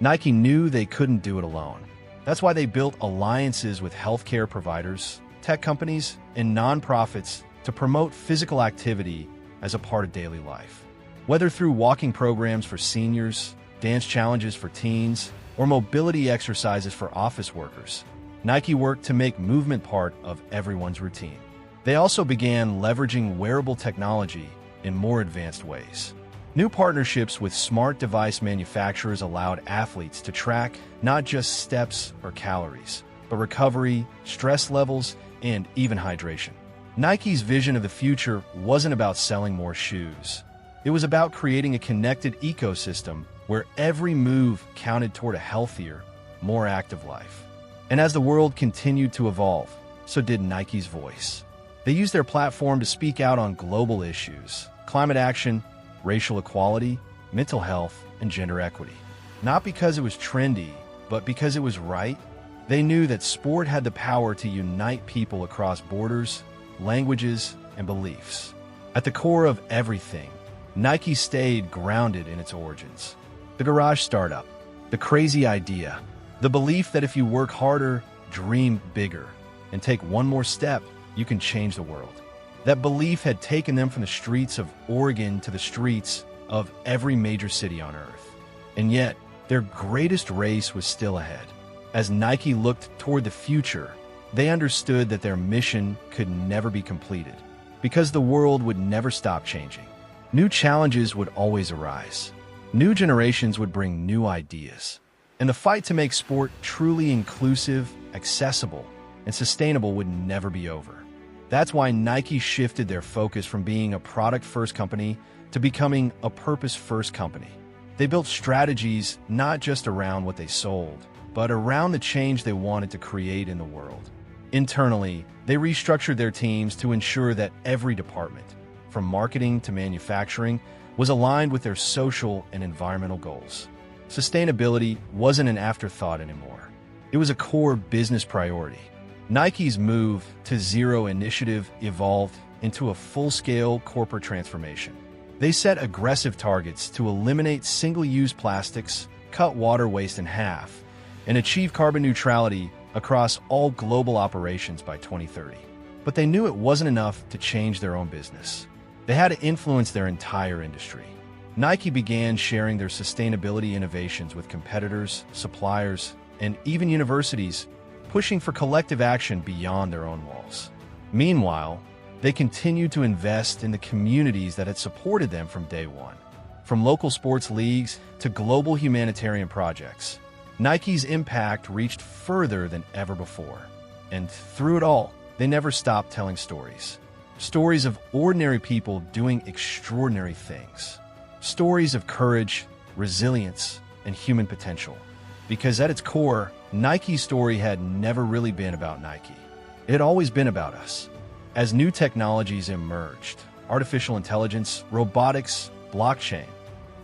Nike knew they couldn't do it alone. That's why they built alliances with healthcare providers, tech companies, and nonprofits to promote physical activity as a part of daily life. Whether through walking programs for seniors, dance challenges for teens, or mobility exercises for office workers, Nike worked to make movement part of everyone's routine. They also began leveraging wearable technology in more advanced ways. New partnerships with smart device manufacturers allowed athletes to track not just steps or calories, but recovery, stress levels, and even hydration. Nike's vision of the future wasn't about selling more shoes. It was about creating a connected ecosystem where every move counted toward a healthier, more active life. And as the world continued to evolve, so did Nike's voice. They used their platform to speak out on global issues, climate action, racial equality, mental health, and gender equity. Not because it was trendy, but because it was right. They knew that sport had the power to unite people across borders, languages, and beliefs. At the core of everything, Nike stayed grounded in its origins. The garage startup, the crazy idea, the belief that if you work harder, dream bigger, and take one more step, you can change the world. That belief had taken them from the streets of Oregon to the streets of every major city on Earth. And yet, their greatest race was still ahead. As Nike looked toward the future, they understood that their mission could never be completed, because the world would never stop changing. New challenges would always arise. New generations would bring new ideas. And the fight to make sport truly inclusive, accessible, and sustainable would never be over. That's why Nike shifted their focus from being a product-first company to becoming a purpose-first company. They built strategies not just around what they sold, but around the change they wanted to create in the world. Internally, they restructured their teams to ensure that every department, from marketing to manufacturing, was aligned with their social and environmental goals. Sustainability wasn't an afterthought anymore. It was a core business priority. Nike's move to zero initiative evolved into a full-scale corporate transformation. They set aggressive targets to eliminate single-use plastics, cut water waste in half, and achieve carbon neutrality across all global operations by 2030. But they knew it wasn't enough to change their own business. They had to influence their entire industry. Nike began sharing their sustainability innovations with competitors, suppliers, and even universities, pushing for collective action beyond their own walls. Meanwhile, they continued to invest in the communities that had supported them from day one. From local sports leagues to global humanitarian projects, Nike's impact reached further than ever before. And through it all, they never stopped telling stories. Stories of ordinary people doing extraordinary things. Stories of courage, resilience, and human potential. Because at its core, Nike's story had never really been about Nike. It had always been about us. As new technologies emerged, artificial intelligence, robotics, blockchain,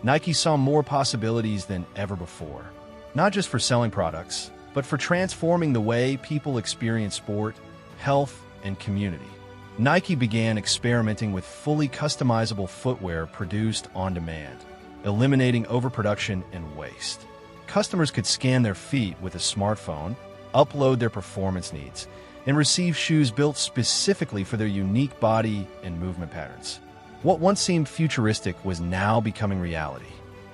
Nike saw more possibilities than ever before. Not just for selling products, but for transforming the way people experience sport, health, and community. Nike began experimenting with fully customizable footwear produced on demand, eliminating overproduction and waste. Customers could scan their feet with a smartphone, upload their performance needs, and receive shoes built specifically for their unique body and movement patterns. What once seemed futuristic was now becoming reality.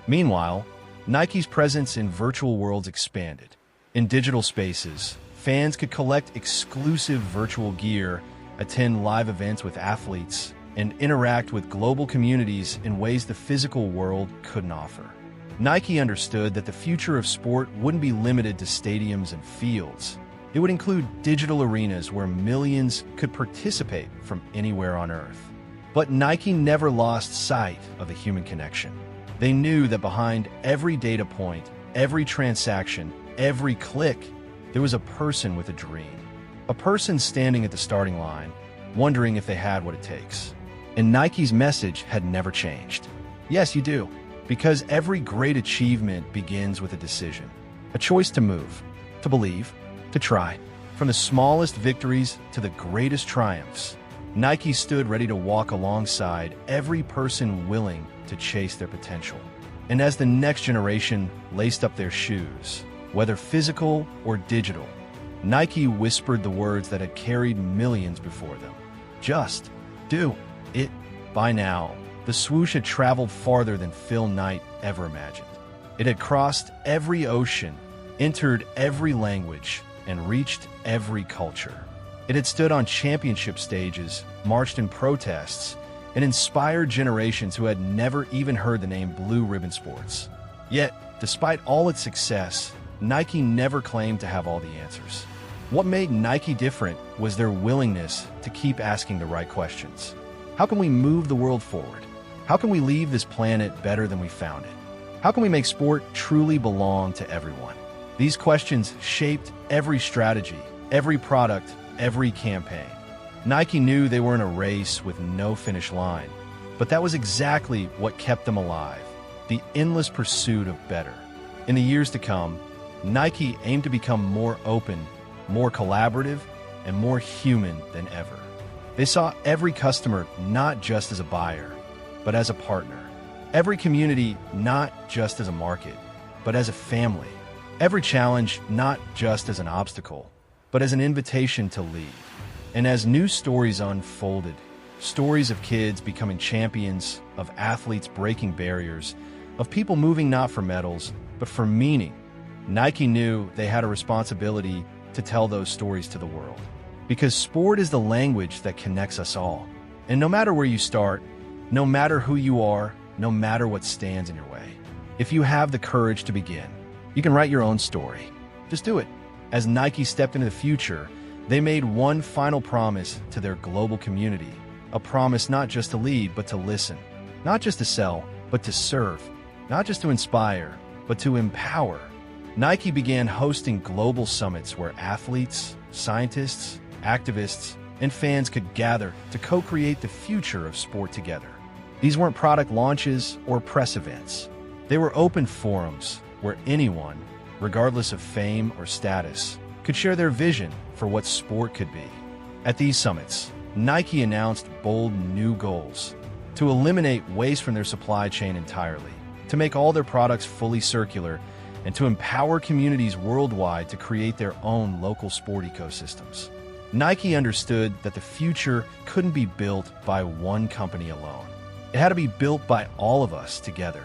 Meanwhile, Nike's presence in virtual worlds expanded. In digital spaces, fans could collect exclusive virtual gear, attend live events with athletes, and interact with global communities in ways the physical world couldn't offer. Nike understood that the future of sport wouldn't be limited to stadiums and fields. It would include digital arenas where millions could participate from anywhere on Earth. But Nike never lost sight of the human connection. They knew that behind every data point, every transaction, every click, there was a person with a dream. A person standing at the starting line, wondering if they had what it takes. And Nike's message had never changed. Yes, you do, because every great achievement begins with a decision. A choice to move, to believe, to try. From the smallest victories to the greatest triumphs, Nike stood ready to walk alongside every person willing to chase their potential. And as the next generation laced up their shoes, whether physical or digital, Nike whispered the words that had carried millions before them. Just do it. By now, the swoosh had traveled farther than Phil Knight ever imagined. It had crossed every ocean, entered every language, and reached every culture. It had stood on championship stages, marched in protests, and inspired generations who had never even heard the name Blue Ribbon Sports. Yet, despite all its success, Nike never claimed to have all the answers. What made Nike different was their willingness to keep asking the right questions. How can we move the world forward? How can we leave this planet better than we found it? How can we make sport truly belong to everyone? These questions shaped every strategy, every product, every campaign. Nike knew they were in a race with no finish line, But that was exactly what kept them alive, the endless pursuit of better. In the years to come, Nike aimed to become more open, more collaborative, and more human than ever. They saw every customer not just as a buyer, but as a partner. Every community not just as a market, but as a family. Every challenge not just as an obstacle, but as an invitation to lead. And as new stories unfolded, stories of kids becoming champions, of athletes breaking barriers, of people moving not for medals, but for meaning, Nike knew they had a responsibility to tell those stories to the world. Because sport is the language that connects us all. And no matter where you start, no matter who you are, no matter what stands in your way, if you have the courage to begin, you can write your own story. Just do it. As Nike stepped into the future, they made one final promise to their global community. A promise not just to lead, but to listen. Not just to sell, but to serve. Not just to inspire, but to empower. Nike began hosting global summits where athletes, scientists, activists, and fans could gather to co-create the future of sport together. These weren't product launches or press events. They were open forums where anyone, regardless of fame or status, could share their vision for what sport could be. At these summits, Nike announced bold new goals: to eliminate waste from their supply chain entirely, to make all their products fully circular, and to empower communities worldwide to create their own local sport ecosystems. Nike understood that the future couldn't be built by one company alone. It had to be built by all of us together.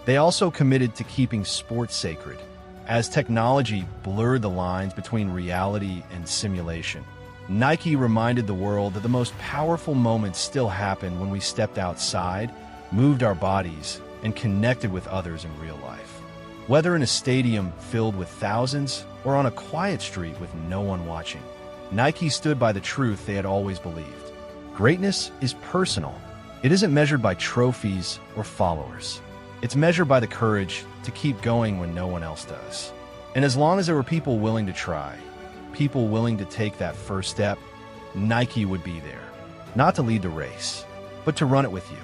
They also committed to keeping sport sacred, as technology blurred the lines between reality and simulation. Nike reminded the world that the most powerful moments still happen when we stepped outside, moved our bodies, and connected with others in real life. Whether in a stadium filled with thousands or on a quiet street with no one watching, Nike stood by the truth they had always believed. Greatness is personal. It isn't measured by trophies or followers. It's measured by the courage to keep going when no one else does. And as long as there were people willing to try, people willing to take that first step, Nike would be there. Not to lead the race, but to run it with you.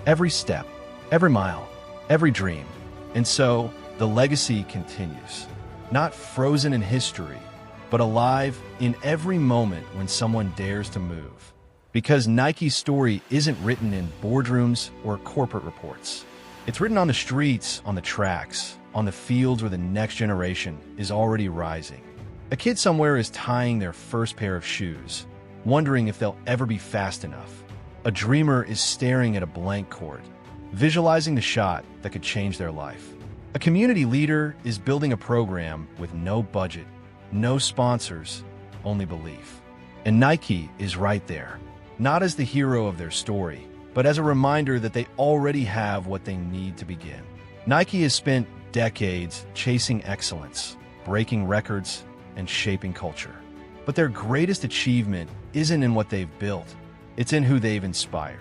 Every step, every mile, every dream. And so, the legacy continues. Not frozen in history, but alive in every moment when someone dares to move. Because Nike's story isn't written in boardrooms or corporate reports. It's written on the streets, on the tracks, on the fields where the next generation is already rising. A kid somewhere is tying their first pair of shoes, wondering if they'll ever be fast enough. A dreamer is staring at a blank court, visualizing the shot that could change their life. A community leader is building a program with no budget, no sponsors, only belief. And Nike is right there, not as the hero of their story, but as a reminder that they already have what they need to begin. Nike has spent decades chasing excellence, breaking records, and shaping culture. But their greatest achievement isn't in what they've built, it's in who they've inspired.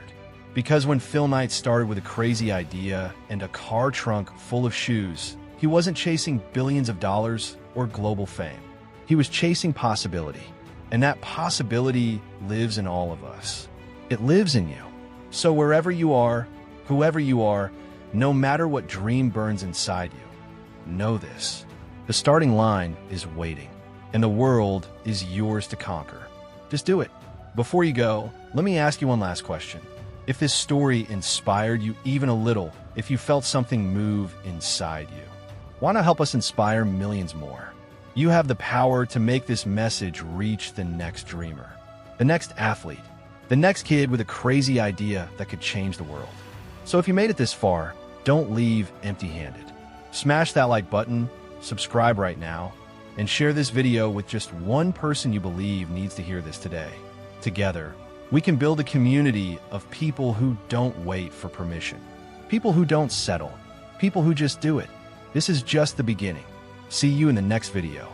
Because when Phil Knight started with a crazy idea and a car trunk full of shoes, he wasn't chasing billions of dollars or global fame. He was chasing possibility. And that possibility lives in all of us. It lives in you. So wherever you are, whoever you are, no matter what dream burns inside you, know this: the starting line is waiting, and the world is yours to conquer. Just do it. Before you go, let me ask you one last question. If this story inspired you even a little, if you felt something move inside you, why not help us inspire millions more? You have the power to make this message reach the next dreamer, the next athlete, the next kid with a crazy idea that could change the world. So if you made it this far, don't leave empty-handed. Smash that like button, subscribe right now, and share this video with just one person you believe needs to hear this today. Together, we can build a community of people who don't wait for permission, people who don't settle, people who just do it. This is just the beginning. See you in the next video.